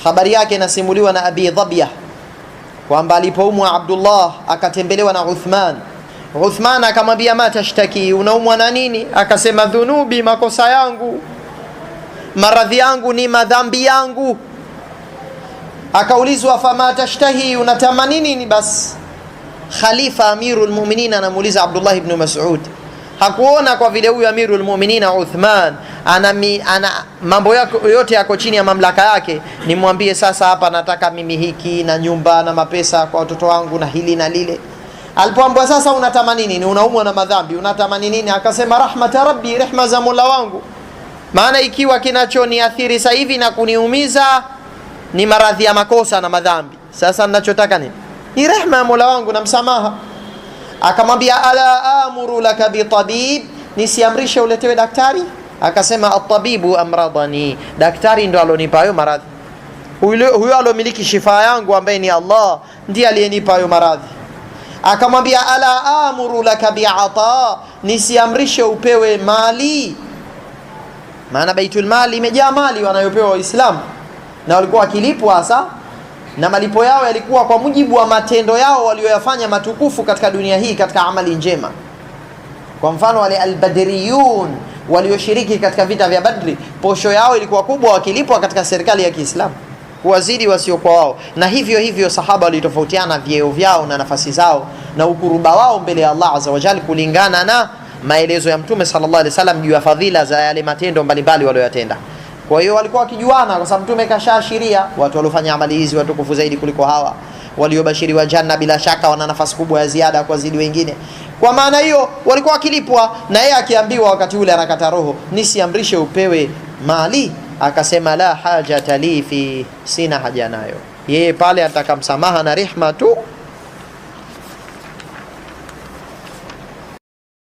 habari yake inasimuliwa na Abi Dhabia kwamba alipoumwa Abdullah akatembelewa na Uthman. Uthman akamwambia ma tashtaki, unaumwa na nini? Akasema dhunubi, makosa yangu, maradhi yangu ni madhambi yangu. Akaulizwa fama tashtahi, unatamani nini? Bas Khalifa Amirul Mu'minin anamuuliza Abdullah ibn Mas'ud. Hakuona kwa vile huyu Amirul Mu'minin Uthman ana mambo yote yako chini ya mamlaka yake, nimwambie sasa hapa nataka mimi hiki na nyumba na mapesa kwa watoto wangu na hili na lile. Alipoambiwa sasa unatamani nini, unaumwa na madhambi, unatamani nini? Akasema rahmata rabbi, rehma za Mola wangu. Maana ikiwa kinachoniathiri sasa hivi na kuniumiza ni maradhi ya makosa na madhambi, sasa ninachotaka nini? Ni rehma ya Mola wangu na msamaha. Akamwambia ala amuru laka bi tabib, nisiamrishe uletewe daktari? Akasema at-tabibu amradani, daktari ndo alonipa hayo maradhi. Huyo alomiliki shifa yangu ambaye ni Allah ndiye aliyenipa hayo maradhi. Akamwambia ala amuru laka bi ata, nisiamrishe upewe mali? Maana baitul mali imejaa mali wanayopewa Waislamu, na walikuwa wakilipwa hasa, na malipo yao yalikuwa kwa mujibu wa matendo yao walioyafanya matukufu katika dunia hii, katika amali njema. Kwa mfano wale al-Badriyun walioshiriki katika vita vya Badri, posho yao ilikuwa kubwa wakilipwa katika serikali ya Kiislamu kuwazidi wasiokuwa wao. Na hivyo hivyo sahaba walitofautiana vyeo vyao na nafasi zao na ukuruba wao mbele ya Allah azza wa jalla kulingana na maelezo ya Mtume sallallahu alaihi wasallam juu ya fadhila za yale matendo mbalimbali waliyotenda. Kwa hiyo walikuwa wakijuana, kwa sababu Mtume kashaashiria watu waliofanya amali hizi watukufu zaidi kuliko hawa, waliobashiriwa janna bila shaka wana nafasi kubwa ya ziada kwa zidi wengine. Kwa maana hiyo walikuwa wakilipwa, na yeye akiambiwa wakati ule anakata roho, nisiamrishe upewe mali? Akasema la hajata li fi, sina haja nayo. Yeye pale ataka msamaha na rehma tu,